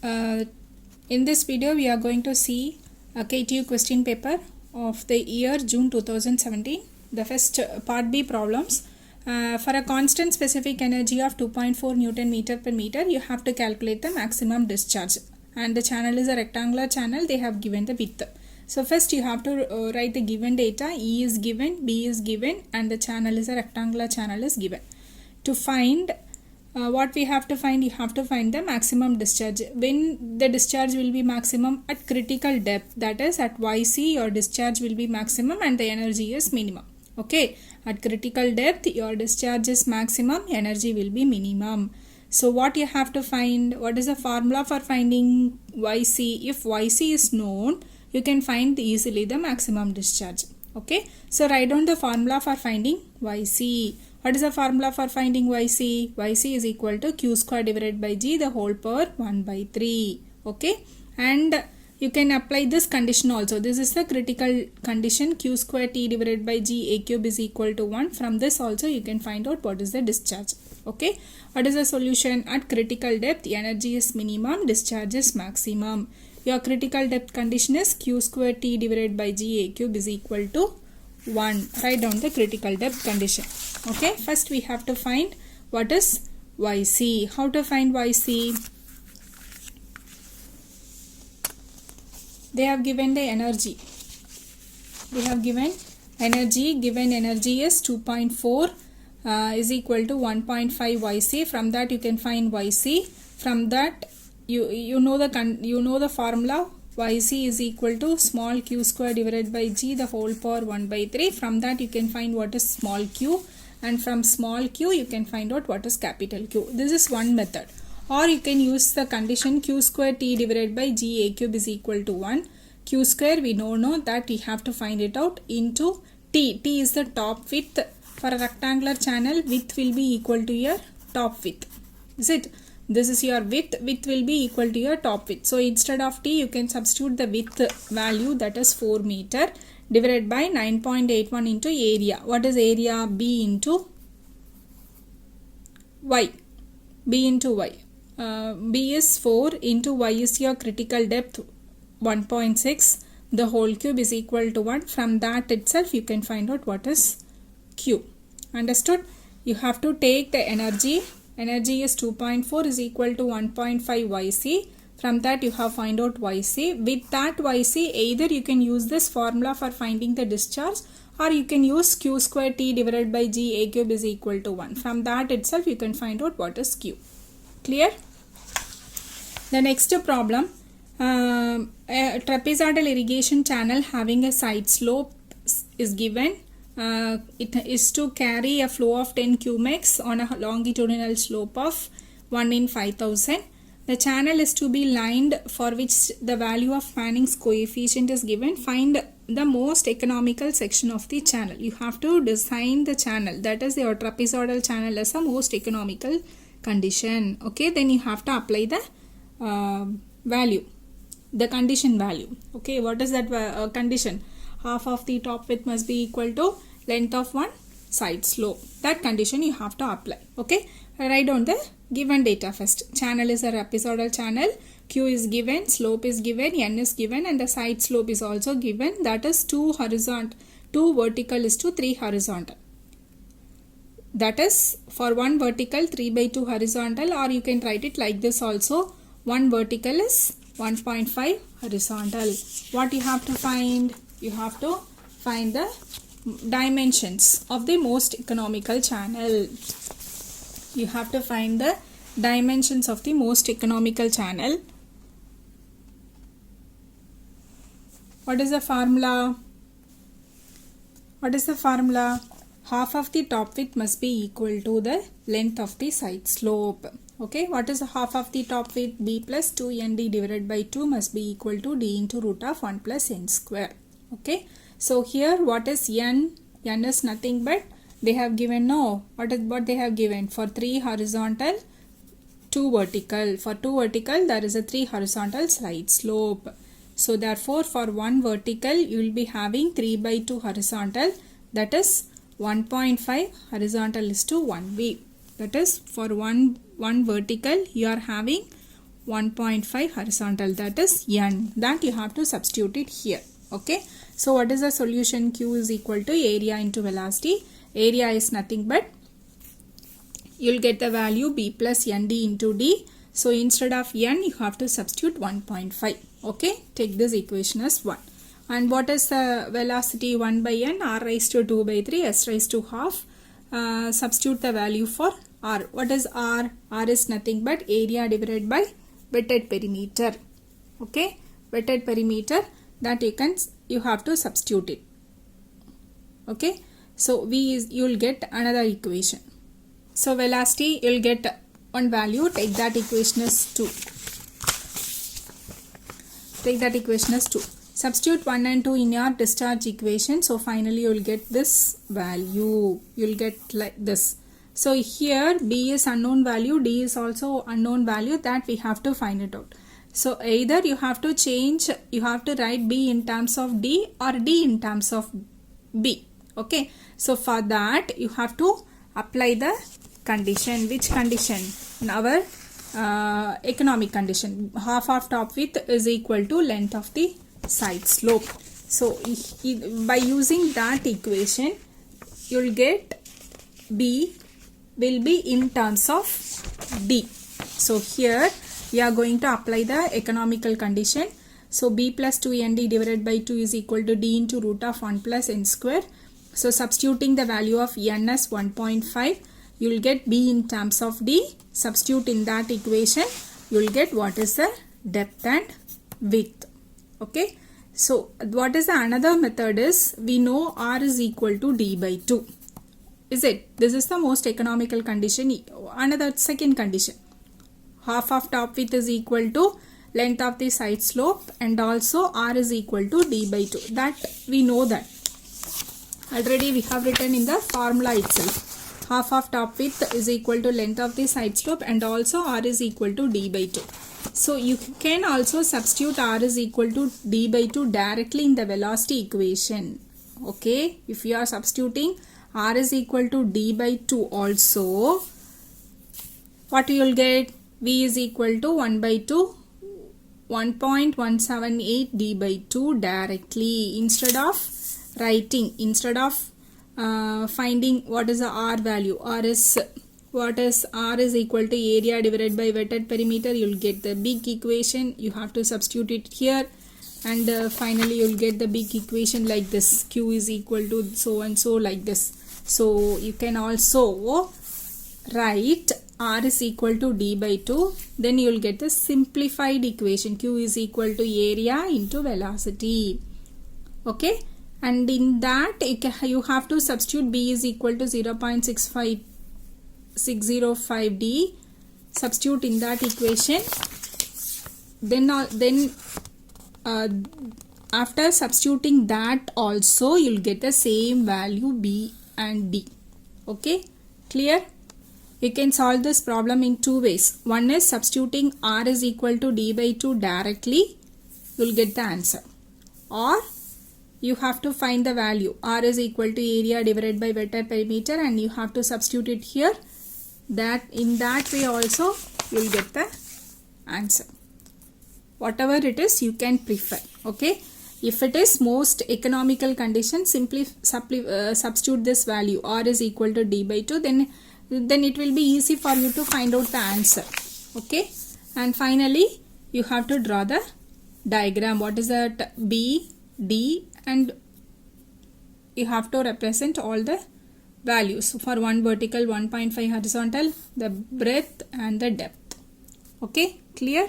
Uh, in this video, we are going to see a KTU question paper of the year June 2017. The first part B problems. For a constant specific energy of 2.4 Newton meter per meter, you have to calculate the maximum discharge. And the channel is a rectangular channel. They have given the width. So first you have to write the given data. E is given, B is given, and the channel is a rectangular channel is given. To find what we have to find, you have to find the maximum discharge. When the discharge will be maximum at critical depth, that is at YC, your discharge will be maximum and the energy is minimum. Okay, at critical depth your discharge is maximum, energy will be minimum. So what you have to find, what is the formula for finding YC? If YC is known, you can find easily the maximum discharge. Okay, so write down the formula for finding YC. What is the formula for finding YC? YC is equal to Q square divided by G the whole power 1 by 3. Okay, and you can apply this condition also. This is the critical condition, Q square T divided by G A cube is equal to 1. From this also you can find out what is the discharge. Okay, what is the solution? At critical depth, energy is minimum, discharge is maximum. Your critical depth condition is Q square T divided by G A cube is equal to 1. Write down the critical depth condition. Okay, first we have to find what is YC. How to find YC? They have given the energy. They have given energy. Given energy is 2.4 is equal to 1.5 YC. From that you can find YC. From that you know the formula. YC is equal to small q square divided by G the whole power 1 by 3. From that you can find what is small q, and from small q you can find out what is capital Q. This is one method. Or you can use the condition Q square T divided by G A cube is equal to 1. Q square we know that we have to find it out into T. T is the top width. For a rectangular channel, width will be equal to your top width. Is it? This is your width. Width will be equal to your top width. So instead of T, you can substitute the width value, that is 4 meter, divided by 9.81 into area. What is area? B into Y. B into Y. B is 4 into Y is your critical depth 1.6. The whole cube is equal to 1. From that itself, you can find out what is Q. Understood? You have to take the energy. Energy is 2.4 is equal to 1.5 YC. From that you have find out YC. With that YC, either you can use this formula for finding the discharge, or you can use Q square T divided by G A cube is equal to 1. From that itself you can find out what is Q. Clear? The next problem, a trapezoidal irrigation channel having a side slope is given. It is to carry a flow of 10 cumecs on a longitudinal slope of 1 in 5000. The channel is to be lined, for which the value of Manning's coefficient is given. Find the most economical section of the channel. You have to design the channel, that is your trapezoidal channel as a most economical condition. Okay, then you have to apply the value, the condition value. Okay, what is that condition? Half of the top width must be equal to length of one side slope. That condition you have to apply. Okay, write down the given data first. Channel is a trapezoidal channel. Q is given, slope is given, N is given, and the side slope is also given. That is 2 vertical is to 3 horizontal. That is for 1 vertical 3 by 2 horizontal, or you can write it like this also. 1 vertical is 1.5 horizontal. What you have to find? You have to find the dimensions of the most economical channel. You have to find the dimensions of the most economical channel. What is the formula? What is the formula? Half of the top width must be equal to the length of the side slope. Okay, what is the half of the top width? B plus 2nd divided by 2 must be equal to D into root of 1 plus n square. Okay, so here what is N? N is nothing but they have given what they have given for 3 horizontal, 2 vertical. For 2 vertical there is a 3 horizontal side slope. So therefore for 1 vertical you will be having 3 by 2 horizontal, that is 1.5 horizontal is to 1V. That is for one vertical you are having 1.5 horizontal, that is n, that you have to substitute it here. Okay, so what is the solution? Q is equal to area into velocity. Area is nothing but, you'll get the value b plus nd into d. So instead of n, you have to substitute 1.5. Okay, take this equation as 1. And what is the velocity? 1 by n, r raised to 2 by 3, s raised to half. Substitute the value for r. What is r? R is nothing but area divided by wetted perimeter. Okay, wetted perimeter, that you have to substitute it. Okay, so you'll get another equation. So velocity, you'll get one value, take that equation as 2. Take that equation as 2. Substitute 1 and 2 in your discharge equation. So finally you will get this value. You will get like this. So here b is unknown value, d is also unknown value, that we have to find it out. So either you have to change, you have to write b in terms of d or d in terms of b. Okay. So for that you have to apply the condition. Which condition? In our economic condition. Half of top width is equal to length of the side slope. So by using that equation, you'll get b will be in terms of d. So here we are going to apply the economical condition. So b plus 2nd divided by 2 is equal to d into root of 1 plus n square. So substituting the value of n as 1.5, you will get b in terms of d. Substitute in that equation, you will get what is the depth and width. Okay, so what is the another method is, we know r is equal to d by 2. Is it? This is the most economical condition. Another second condition, half of top width is equal to length of the side slope, and also r is equal to d by 2. That we know that. Already we have written in the formula itself. Half of top width is equal to length of the side slope, and also r is equal to d by 2. So you can also substitute r is equal to d by 2 directly in the velocity equation. Okay, if you are substituting r is equal to d by 2 also, what you will get? V is equal to 1 by 2, 1.178 d by 2 directly, instead of writing, instead of finding what is the r value. R is equal to area divided by wetted perimeter. You will get the big equation. You have to substitute it here, and finally you will get the big equation like this. Q is equal to so and so, like this. So you can also write r is equal to d by 2. Then you will get the simplified equation. Q is equal to area into velocity. Okay. And in that you have to substitute b is equal to 0.605 d. Substitute in that equation. Then after substituting that also, you'll get the same value b and d. Okay, clear? You can solve this problem in two ways. One is substituting r is equal to d by 2 directly. You'll get the answer. Or you have to find the value. R is equal to area divided by wetted perimeter, and you have to substitute it here. That in that way also you will get the answer. Whatever it is, you can prefer. Okay. If it is most economical condition, simply substitute this value. R is equal to d by 2. Then it will be easy for you to find out the answer. Okay. And finally, you have to draw the diagram. What is that? B, D, and you have to represent all the values. For one vertical, 1.5 horizontal, the breadth and the depth. Okay, clear?